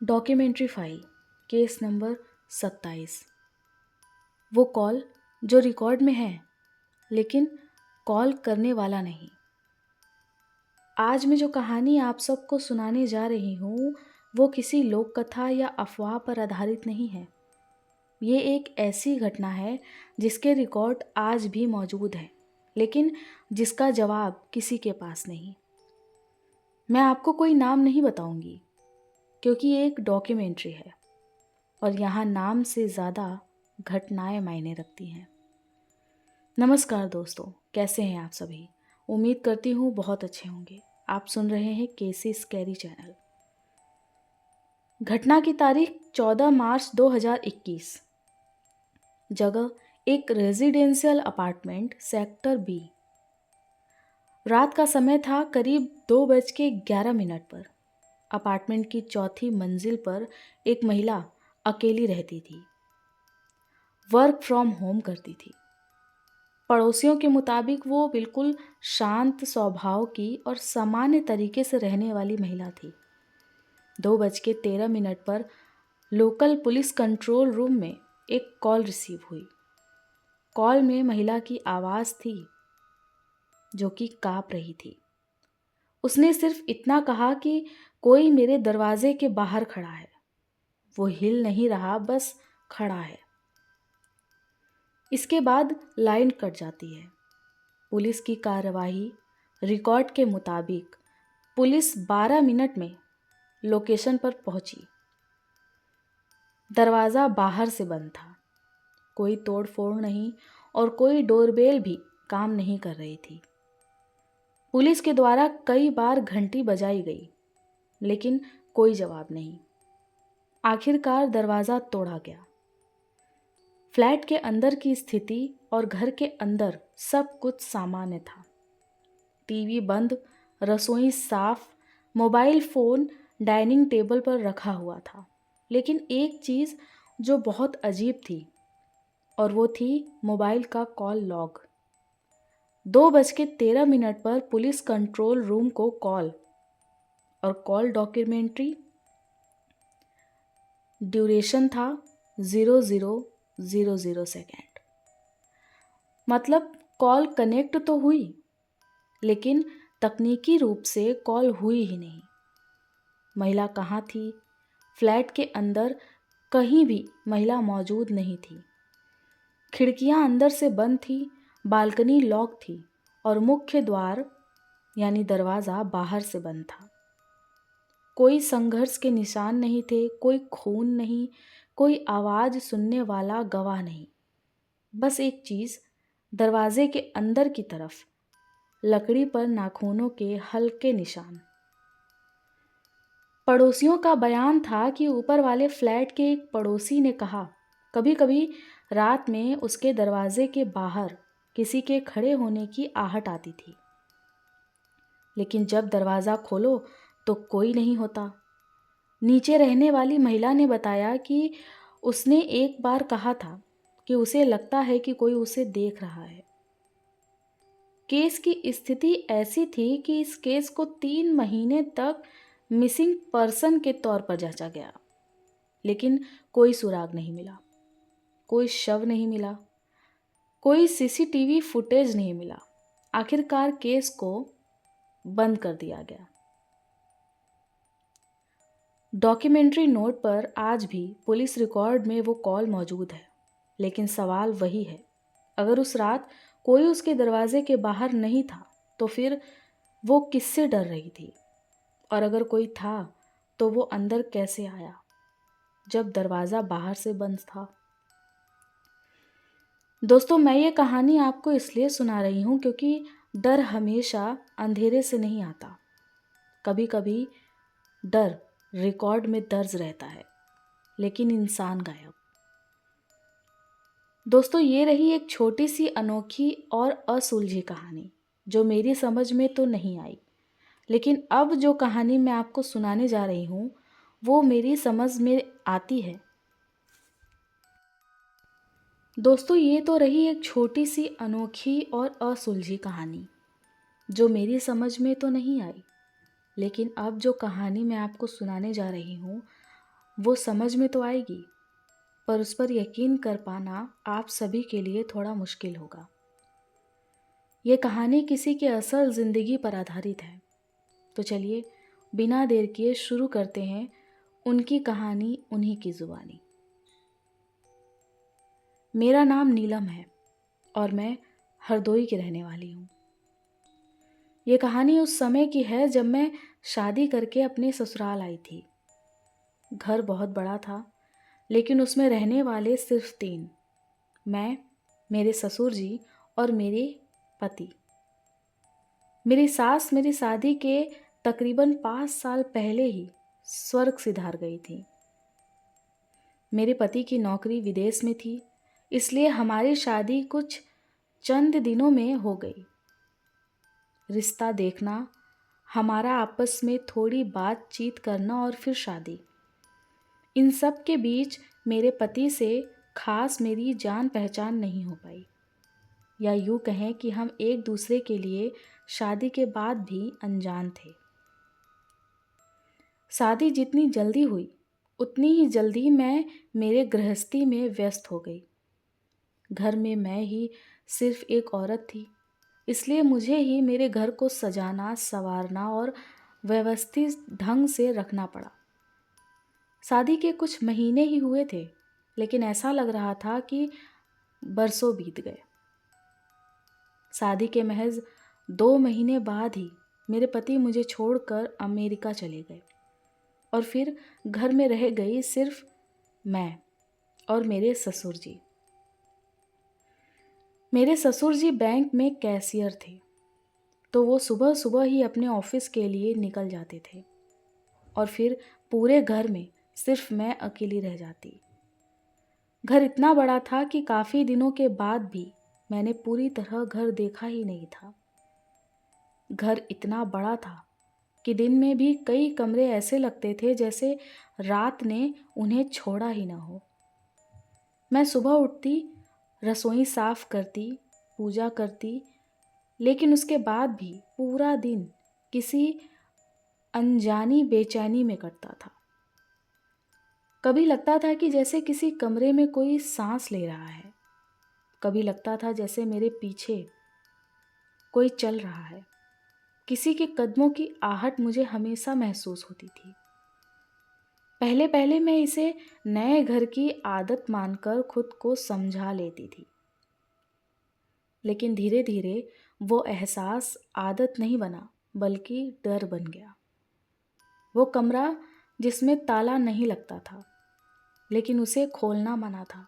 Documentary file case number 27। वो call जो record में है लेकिन कॉल करने वाला नहीं। आज मैं जो कहानी आप सबको सुनाने जा रही हूँ वो किसी लोक कथा या अफवाह पर आधारित नहीं है। ये एक ऐसी घटना है जिसके रिकॉर्ड आज भी मौजूद है लेकिन जिसका जवाब किसी के पास नहीं। मैं आपको कोई नाम नहीं बताऊंगी क्योंकि ये एक डॉक्यूमेंट्री है और यहाँ नाम से ज़्यादा घटनाएं मायने रखती हैं। नमस्कार दोस्तों, कैसे हैं आप सभी? उम्मीद करती हूँ बहुत अच्छे होंगे। आप सुन रहे हैं केसी स्कैरी चैनल। घटना की तारीख 14 मार्च 2021। जगह एक रेजिडेंशियल अपार्टमेंट सेक्टर बी। रात का समय था करीब 2:11 पर। अपार्टमेंट की चौथी मंजिल पर एक महिला अकेली रहती थी। वर्क फ्रॉम होम करती थी। पड़ोसियों के मुताबिक वो बिल्कुल शांत स्वभाव की और सामान्य तरीके से रहने वाली महिला थी। 2:13 पर लोकल पुलिस कंट्रोल रूम में एक कॉल रिसीव हुई। कॉल में महिला की आवाज़ थी जो कि काँप रही थी। उसने सिर्फ इतना कहा कि कोई मेरे दरवाजे के बाहर खड़ा है। वो हिल नहीं रहा, बस खड़ा है। इसके बाद लाइन कट जाती है। पुलिस की कार्यवाही रिकॉर्ड के मुताबिक पुलिस 12 मिनट में लोकेशन पर पहुंची। दरवाज़ा बाहर से बंद था। कोई तोड़फोड़ नहीं और कोई डोरबेल भी काम नहीं कर रही थी। पुलिस के द्वारा कई बार घंटी बजाई गई लेकिन कोई जवाब नहीं। आखिरकार दरवाज़ा तोड़ा गया। फ्लैट के अंदर की स्थिति और घर के अंदर सब कुछ सामान्य था। टीवी बंद, रसोई साफ, मोबाइल फ़ोन डाइनिंग टेबल पर रखा हुआ था। लेकिन एक चीज़ जो बहुत अजीब थी और वो थी मोबाइल का कॉल लॉग। 2:13 पर पुलिस कंट्रोल रूम को कॉल और कॉल डॉक्यूमेंट्री। ड्यूरेशन था 0000 सेकेंड। मतलब कॉल कनेक्ट तो हुई लेकिन तकनीकी रूप से कॉल हुई ही नहीं। महिला कहाँ थी? फ्लैट के अंदर कहीं भी महिला मौजूद नहीं थी। खिड़कियाँ अंदर से बंद थी, बालकनी लॉक थी और मुख्य द्वार यानी दरवाज़ा बाहर से बंद था। कोई संघर्ष के निशान नहीं थे, कोई खून नहीं, कोई आवाज़ सुनने वाला गवाह नहीं। बस एक चीज़, दरवाजे के अंदर की तरफ लकड़ी पर नाखूनों के हल्के निशान। पड़ोसियों का बयान था कि ऊपर वाले फ्लैट के एक पड़ोसी ने कहा कभी कभी रात में उसके दरवाजे के बाहर किसी के खड़े होने की आहट आती थी, लेकिन जब दरवाज़ा खोलो तो कोई नहीं होता। नीचे रहने वाली महिला ने बताया कि उसने एक बार कहा था कि उसे लगता है कि कोई उसे देख रहा है। केस की स्थिति ऐसी थी कि इस केस को 3 महीने तक मिसिंग पर्सन के तौर पर जांचा गया, लेकिन कोई सुराग नहीं मिला, कोई शव नहीं मिला, कोई सीसीटीवी फुटेज नहीं मिला। आखिरकार केस को बंद कर दिया गया। डॉक्यूमेंट्री नोट पर आज भी पुलिस रिकॉर्ड में वो कॉल मौजूद है, लेकिन सवाल वही है, अगर उस रात कोई उसके दरवाजे के बाहर नहीं था तो फिर वो किससे डर रही थी? और अगर कोई था तो वो अंदर कैसे आया जब दरवाज़ा बाहर से बंद था? दोस्तों, मैं ये कहानी आपको इसलिए सुना रही हूँ क्योंकि डर हमेशा अंधेरे से नहीं आता। कभी कभी डर रिकॉर्ड में दर्ज रहता है लेकिन इंसान गायब। दोस्तों, ये रही एक छोटी सी अनोखी और असुलझी कहानी जो मेरी समझ में तो नहीं आई, लेकिन अब जो कहानी मैं आपको सुनाने जा रही हूँ वो मेरी समझ में आती है। दोस्तों, ये तो रही एक छोटी सी अनोखी और असुलझी कहानी जो मेरी समझ में तो नहीं आई, लेकिन अब जो कहानी मैं आपको सुनाने जा रही हूँ वो समझ में तो आएगी, पर उस पर यकीन कर पाना आप सभी के लिए थोड़ा मुश्किल होगा। ये कहानी किसी की असल ज़िंदगी पर आधारित है। तो चलिए बिना देर किए शुरू करते हैं उनकी कहानी उन्हीं की ज़ुबानी। मेरा नाम नीलम है और मैं हरदोई की रहने वाली हूँ। ये कहानी उस समय की है जब मैं शादी करके अपने ससुराल आई थी। घर बहुत बड़ा था, लेकिन उसमें रहने वाले सिर्फ 3, मैं, मेरे ससुर जी और मेरे पति। मेरी सास मेरी शादी के तकरीबन 5 साल पहले ही स्वर्ग सिधार गई थी। मेरे पति की नौकरी विदेश में थी, इसलिए हमारी शादी कुछ चंद दिनों में हो गई। रिश्ता देखना, हमारा आपस में थोड़ी बातचीत करना और फिर शादी, इन सब के बीच मेरे पति से खास मेरी जान पहचान नहीं हो पाई, या यूँ कहें कि हम एक दूसरे के लिए शादी के बाद भी अनजान थे। शादी जितनी जल्दी हुई उतनी ही जल्दी मैं मेरे गृहस्थी में व्यस्त हो गई। घर में मैं ही सिर्फ एक औरत थी, इसलिए मुझे ही मेरे घर को सजाना, संवारना और व्यवस्थित ढंग से रखना पड़ा। शादी के कुछ महीने ही हुए थे, लेकिन ऐसा लग रहा था कि बरसों बीत गए। शादी के महज 2 महीने बाद ही मेरे पति मुझे छोड़कर अमेरिका चले गए और फिर घर में रह गई सिर्फ मैं और मेरे ससुर जी। मेरे ससुर जी बैंक में कैशियर थे, तो वो सुबह सुबह ही अपने ऑफिस के लिए निकल जाते थे और फिर पूरे घर में सिर्फ मैं अकेली रह जाती। घर इतना बड़ा था कि काफ़ी दिनों के बाद भी मैंने पूरी तरह घर देखा ही नहीं था। घर इतना बड़ा था कि दिन में भी कई कमरे ऐसे लगते थे जैसे रात ने उन्हें छोड़ा ही ना हो। मैं सुबह उठती, रसोई साफ करती, पूजा करती, लेकिन उसके बाद भी पूरा दिन किसी अनजानी बेचैनी में कटता था। कभी लगता था कि जैसे किसी कमरे में कोई सांस ले रहा है, कभी लगता था जैसे मेरे पीछे कोई चल रहा है। किसी के कदमों की आहट मुझे हमेशा महसूस होती थी। पहले पहले मैं इसे नए घर की आदत मानकर खुद को समझा लेती थी, लेकिन धीरे धीरे वो एहसास आदत नहीं बना बल्कि डर बन गया। वो कमरा जिसमें ताला नहीं लगता था, लेकिन उसे खोलना मना था।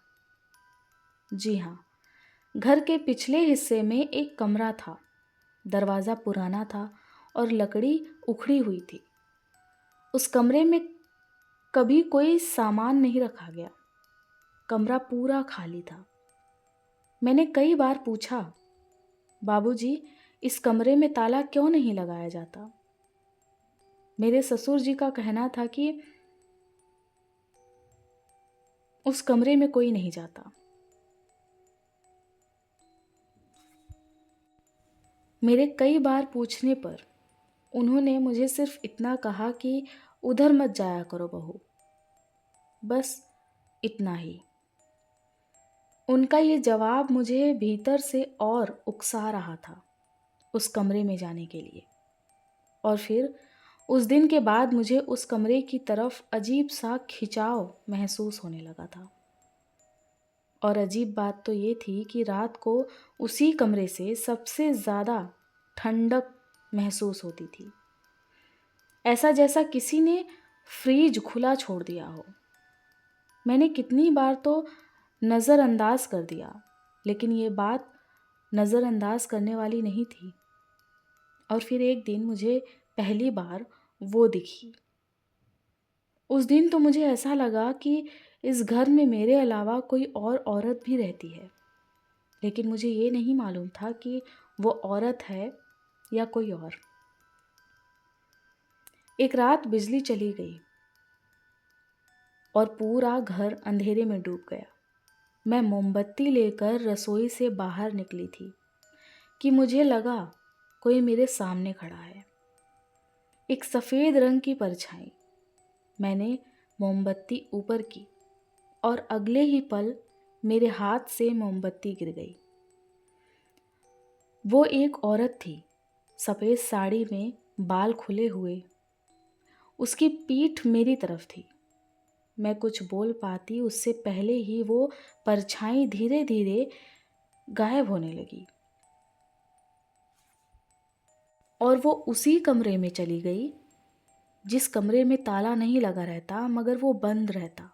जी हाँ, घर के पिछले हिस्से में एक कमरा था। दरवाज़ा पुराना था और लकड़ी उखड़ी हुई थी। उस कमरे में कभी कोई सामान नहीं रखा गया। कमरा पूरा खाली था। मैंने कई बार पूछा, बाबूजी, इस कमरे में ताला क्यों नहीं लगाया जाता? मेरे ससुर जी का कहना था कि उस कमरे में कोई नहीं जाता। मेरे कई बार पूछने पर उन्होंने मुझे सिर्फ इतना कहा कि उधर मत जाया करो बहू, बस इतना ही। उनका ये जवाब मुझे भीतर से और उकसा रहा था उस कमरे में जाने के लिए। और फिर उस दिन के बाद मुझे उस कमरे की तरफ अजीब सा खिंचाव महसूस होने लगा था। और अजीब बात तो ये थी कि रात को उसी कमरे से सबसे ज़्यादा ठंडक महसूस होती थी, ऐसा जैसा किसी ने फ्रीज खुला छोड़ दिया हो। मैंने कितनी बार तो नज़रअंदाज कर दिया, लेकिन ये बात नज़रअंदाज करने वाली नहीं थी। और फिर एक दिन मुझे पहली बार वो दिखी। उस दिन तो मुझे ऐसा लगा कि इस घर में मेरे अलावा कोई और औरत भी रहती है, लेकिन मुझे ये नहीं मालूम था कि वो औरत है या कोई और। एक रात बिजली चली गई और पूरा घर अंधेरे में डूब गया। मैं मोमबत्ती लेकर रसोई से बाहर निकली थी कि मुझे लगा कोई मेरे सामने खड़ा है, एक सफ़ेद रंग की परछाई। मैंने मोमबत्ती ऊपर की और अगले ही पल मेरे हाथ से मोमबत्ती गिर गई। वो एक औरत थी, सफ़ेद साड़ी में, बाल खुले हुए। उसकी पीठ मेरी तरफ थी। मैं कुछ बोल पाती उससे पहले ही वो परछाई धीरे धीरे गायब होने लगी और वो उसी कमरे में चली गई जिस कमरे में ताला नहीं लगा रहता मगर वो बंद रहता।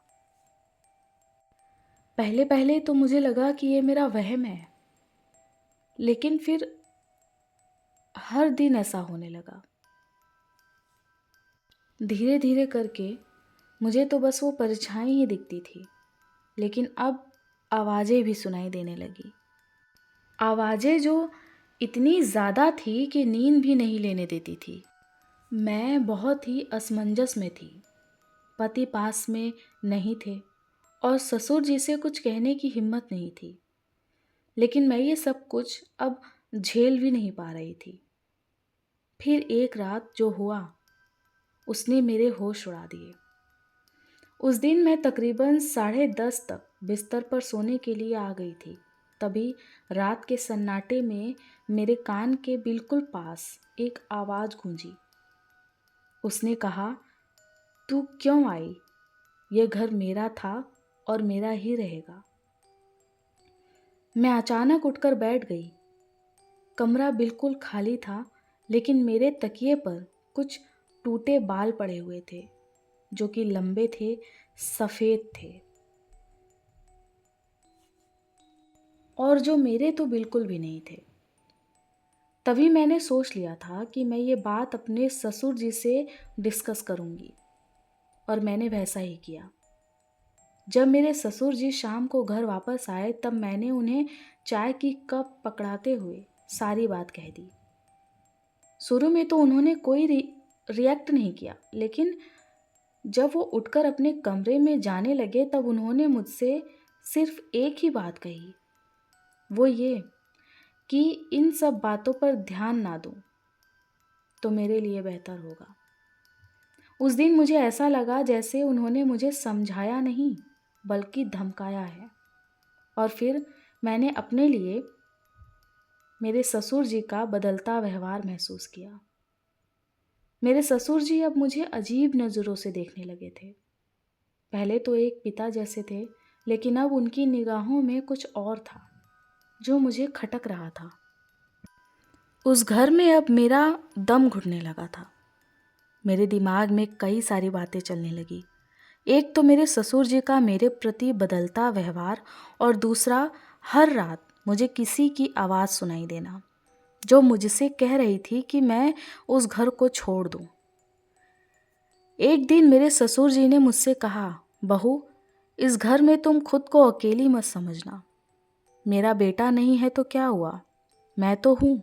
पहले पहले तो मुझे लगा कि ये मेरा वहम है, लेकिन फिर हर दिन ऐसा होने लगा। धीरे धीरे करके मुझे तो बस वो परछाई ही दिखती थी, लेकिन अब आवाज़ें भी सुनाई देने लगी। आवाज़ें जो इतनी ज़्यादा थी कि नींद भी नहीं लेने देती थी। मैं बहुत ही असमंजस में थी। पति पास में नहीं थे और ससुर जी से कुछ कहने की हिम्मत नहीं थी, लेकिन मैं ये सब कुछ अब झेल भी नहीं पा रही थी। फिर एक रात जो हुआ उसने मेरे होश उड़ा दिए। उस दिन मैं तकरीबन 10:30 तक बिस्तर पर सोने के लिए आ गई थी। तभी रात के सन्नाटे में मेरे कान के बिल्कुल पास एक आवाज़ गूंजी। उसने कहा, तू क्यों आई? यह घर मेरा था और मेरा ही रहेगा। मैं अचानक उठकर बैठ गई। कमरा बिल्कुल खाली था, लेकिन मेरे तकिए पर कुछ टूटे बाल पड़े हुए थे जो कि लंबे थे, सफ़ेद थे और जो मेरे तो बिल्कुल भी नहीं थे। तभी मैंने सोच लिया था कि मैं ये बात अपने ससुर जी से डिस्कस करूँगी और मैंने वैसा ही किया। जब मेरे ससुर जी शाम को घर वापस आए तब मैंने उन्हें चाय की कप पकड़ाते हुए सारी बात कह दी। शुरू में तो उन्होंने कोई रिएक्ट नहीं किया, लेकिन जब वो उठकर अपने कमरे में जाने लगे तब उन्होंने मुझसे सिर्फ एक ही बात कही, वो ये कि इन सब बातों पर ध्यान ना दूं तो मेरे लिए बेहतर होगा। उस दिन मुझे ऐसा लगा जैसे उन्होंने मुझे समझाया नहीं बल्कि धमकाया है। और फिर मैंने अपने लिए मेरे ससुर जी का बदलता व्यवहार महसूस किया। मेरे ससुर जी अब मुझे अजीब नज़रों से देखने लगे थे। पहले तो एक पिता जैसे थे, लेकिन अब उनकी निगाहों में कुछ और था जो मुझे खटक रहा था। उस घर में अब मेरा दम घुटने लगा था। मेरे दिमाग में कई सारी बातें चलने लगी। एक तो मेरे ससुर जी का मेरे प्रति बदलता व्यवहार और दूसरा हर रात मुझे किसी की आवाज़ सुनाई देना जो मुझसे कह रही थी कि मैं उस घर को छोड़ दूं। एक दिन मेरे ससुर जी ने मुझसे कहा, बहू, इस घर में तुम खुद को अकेली मत समझना। मेरा बेटा नहीं है तो क्या हुआ, मैं तो हूँ।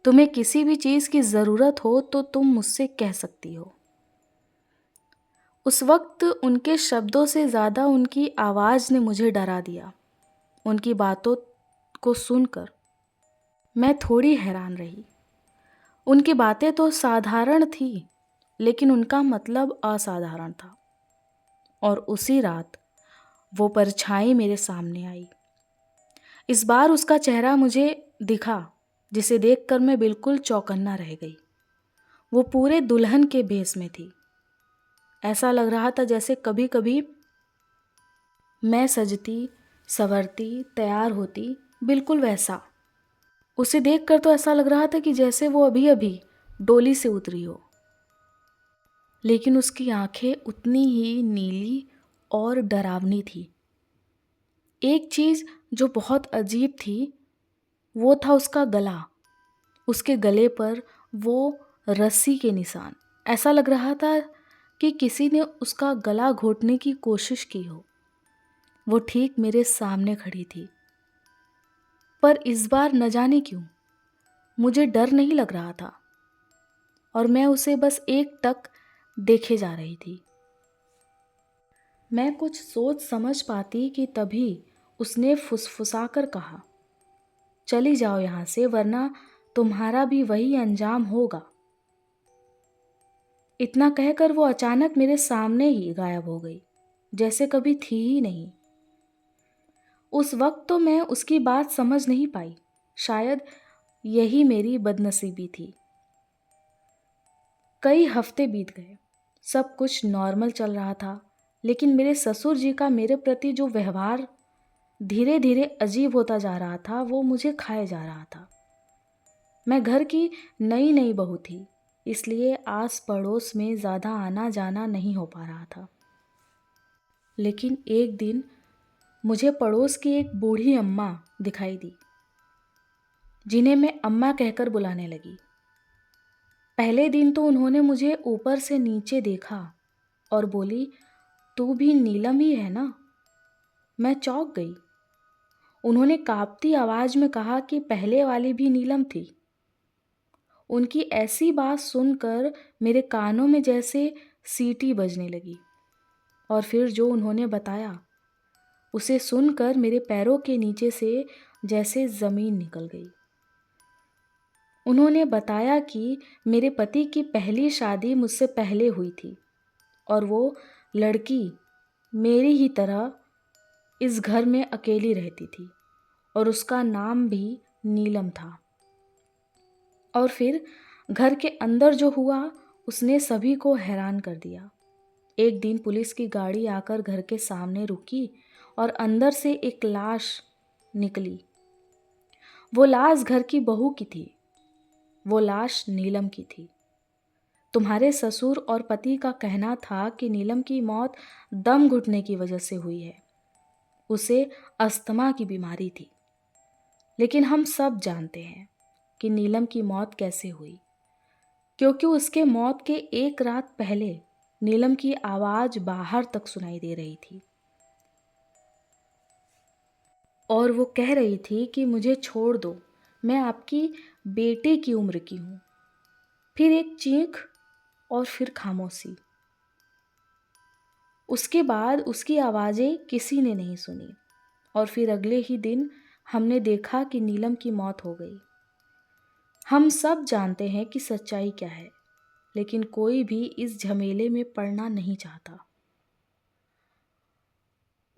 तुम्हें किसी भी चीज़ की ज़रूरत हो तो तुम मुझसे कह सकती हो। उस वक्त उनके शब्दों से ज़्यादा उनकी आवाज़ ने मुझे डरा दिया। उनकी बातों को सुनकर मैं थोड़ी हैरान रही। उनकी बातें तो साधारण थी, लेकिन उनका मतलब असाधारण था। और उसी रात वो परछाई मेरे सामने आई। इस बार उसका चेहरा मुझे दिखा, जिसे देखकर मैं बिल्कुल चौकन्ना रह गई। वो पूरे दुल्हन के भेष में थी। ऐसा लग रहा था जैसे कभी कभी मैं सजती, संवरती, तैयार होती, बिल्कुल वैसा। उसे देखकर तो ऐसा लग रहा था कि जैसे वो अभी अभी डोली से उतरी हो। लेकिन उसकी आंखें उतनी ही नीली और डरावनी थी। एक चीज़ जो बहुत अजीब थी वो था उसका गला। उसके गले पर वो रस्सी के निशान। ऐसा लग रहा था कि किसी ने उसका गला घोटने की कोशिश की हो। वो ठीक मेरे सामने खड़ी थी, पर इस बार न जाने क्यों मुझे डर नहीं लग रहा था और मैं उसे बस एकटक देखे जा रही थी। मैं कुछ सोच समझ पाती कि तभी उसने फुसफुसाकर कहा, चली जाओ यहाँ से, वरना तुम्हारा भी वही अंजाम होगा। इतना कहकर वो अचानक मेरे सामने ही गायब हो गई, जैसे कभी थी ही नहीं। उस वक्त तो मैं उसकी बात समझ नहीं पाई। शायद यही मेरी बदनसीबी थी। कई हफ्ते बीत गए, सब कुछ नॉर्मल चल रहा था, लेकिन मेरे ससुर जी का मेरे प्रति जो व्यवहार धीरे धीरे अजीब होता जा रहा था, वो मुझे खाए जा रहा था। मैं घर की नई नई बहू थी, इसलिए आस पड़ोस में ज़्यादा आना जाना नहीं हो पा रहा था। लेकिन एक दिन मुझे पड़ोस की एक बूढ़ी अम्मा दिखाई दी, जिन्हें मैं अम्मा कहकर बुलाने लगी। पहले दिन तो उन्होंने मुझे ऊपर से नीचे देखा और बोली, तू भी नीलम ही है ना? मैं चौंक गई। उन्होंने कांपती आवाज में कहा कि पहले वाली भी नीलम थी। उनकी ऐसी बात सुनकर मेरे कानों में जैसे सीटी बजने लगी, और फिर जो उन्होंने बताया उसे सुनकर मेरे पैरों के नीचे से जैसे ज़मीन निकल गई। उन्होंने बताया कि मेरे पति की पहली शादी मुझसे पहले हुई थी और वो लड़की मेरी ही तरह इस घर में अकेली रहती थी और उसका नाम भी नीलम था। और फिर घर के अंदर जो हुआ उसने सभी को हैरान कर दिया। एक दिन पुलिस की गाड़ी आकर घर के सामने रुकी और अंदर से एक लाश निकली। वो लाश घर की बहू की थी। वो लाश नीलम की थी। तुम्हारे ससुर और पति का कहना था कि नीलम की मौत दम घुटने की वजह से हुई है। उसे अस्थमा की बीमारी थी। लेकिन हम सब जानते हैं कि नीलम की मौत कैसे हुई, क्योंकि उसके मौत के एक रात पहले नीलम की आवाज बाहर तक सुनाई दे रही थी और वो कह रही थी कि मुझे छोड़ दो, मैं आपकी बेटे की उम्र की हूँ। फिर एक चीख और फिर खामोशी। उसके बाद उसकी आवाज़ें किसी ने नहीं सुनी और फिर अगले ही दिन हमने देखा कि नीलम की मौत हो गई। हम सब जानते हैं कि सच्चाई क्या है, लेकिन कोई भी इस झमेले में पड़ना नहीं चाहता।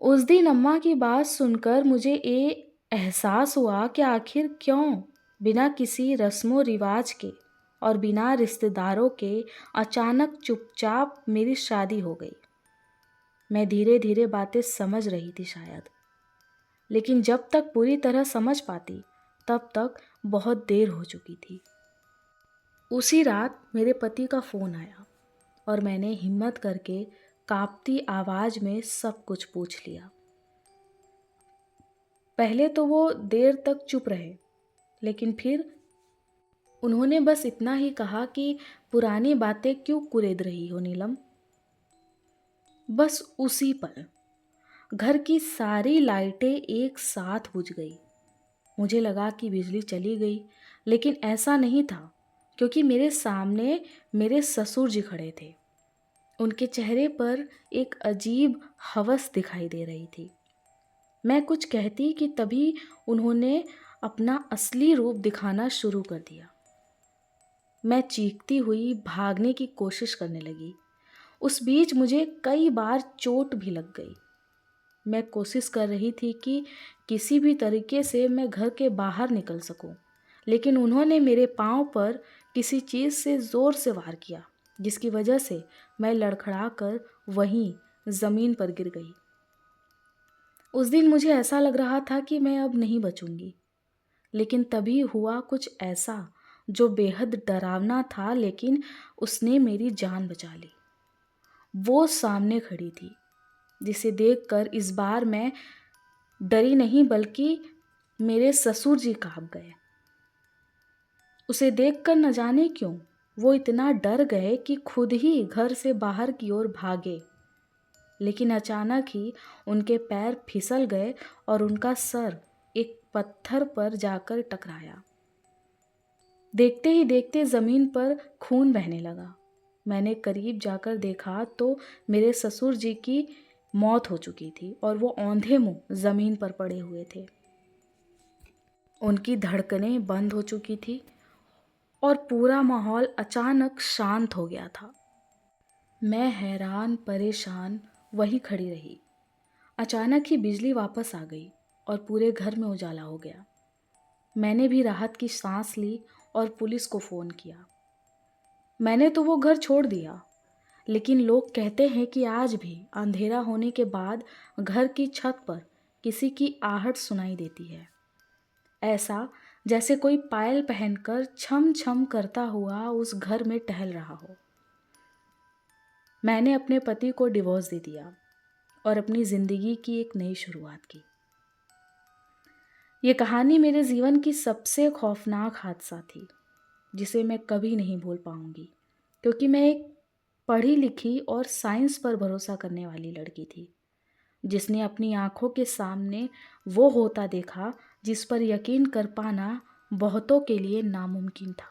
उस दिन अम्मा की बात सुनकर मुझे ये एहसास हुआ कि आखिर क्यों बिना किसी रस्मों रिवाज के और बिना रिश्तेदारों के अचानक चुपचाप मेरी शादी हो गई। मैं धीरे धीरे बातें समझ रही थी शायद, लेकिन जब तक पूरी तरह समझ पाती तब तक बहुत देर हो चुकी थी। उसी रात मेरे पति का फ़ोन आया और मैंने हिम्मत करके कांपती आवाज़ में सब कुछ पूछ लिया। पहले तो वो देर तक चुप रहे, लेकिन फिर उन्होंने बस इतना ही कहा कि पुरानी बातें क्यों कुरेद रही हो नीलम। बस उसी पल घर की सारी लाइटें एक साथ बुझ गई। मुझे लगा कि बिजली चली गई, लेकिन ऐसा नहीं था, क्योंकि मेरे सामने मेरे ससुर जी खड़े थे। उनके चेहरे पर एक अजीब हवस दिखाई दे रही थी। मैं कुछ कहती कि तभी उन्होंने अपना असली रूप दिखाना शुरू कर दिया। मैं चीखती हुई भागने की कोशिश करने लगी। उस बीच मुझे कई बार चोट भी लग गई। मैं कोशिश कर रही थी कि किसी भी तरीके से मैं घर के बाहर निकल सकूं, लेकिन उन्होंने मेरे पांव पर किसी चीज़ से ज़ोर से वार किया, जिसकी वजह से मैं लड़खड़ा कर वहीं ज़मीन पर गिर गई। उस दिन मुझे ऐसा लग रहा था कि मैं अब नहीं बचूंगी, लेकिन तभी हुआ कुछ ऐसा जो बेहद डरावना था, लेकिन उसने मेरी जान बचा ली। वो सामने खड़ी थी, जिसे देखकर इस बार मैं डरी नहीं बल्कि मेरे ससुर जी कांप गए। उसे देखकर न जाने क्यों वो इतना डर गए कि खुद ही घर से बाहर की ओर भागे, लेकिन अचानक ही उनके पैर फिसल गए और उनका सर एक पत्थर पर जाकर टकराया। देखते ही देखते ज़मीन पर खून बहने लगा। मैंने करीब जाकर देखा तो मेरे ससुर जी की मौत हो चुकी थी और वो औंधे मुंह ज़मीन पर पड़े हुए थे। उनकी धड़कनें बंद हो चुकी थी और पूरा माहौल अचानक शांत हो गया था। मैं हैरान परेशान वहीं खड़ी रही। अचानक ही बिजली वापस आ गई और पूरे घर में उजाला हो गया। मैंने भी राहत की सांस ली और पुलिस को फ़ोन किया। मैंने तो वो घर छोड़ दिया, लेकिन लोग कहते हैं कि आज भी अंधेरा होने के बाद घर की छत पर किसी की आहट सुनाई देती है, ऐसा जैसे कोई पायल पहनकर छम छम करता हुआ उस घर में टहल रहा हो। मैंने अपने पति को डिवोर्स दे दिया और अपनी ज़िंदगी की एक नई शुरुआत की। ये कहानी मेरे जीवन की सबसे खौफनाक हादसा थी, जिसे मैं कभी नहीं भूल पाऊंगी, क्योंकि मैं एक पढ़ी लिखी और साइंस पर भरोसा करने वाली लड़की थी, जिसने अपनी आंखों के सामने वो होता देखा जिस पर यकीन कर पाना बहुतों के लिए नामुमकिन था।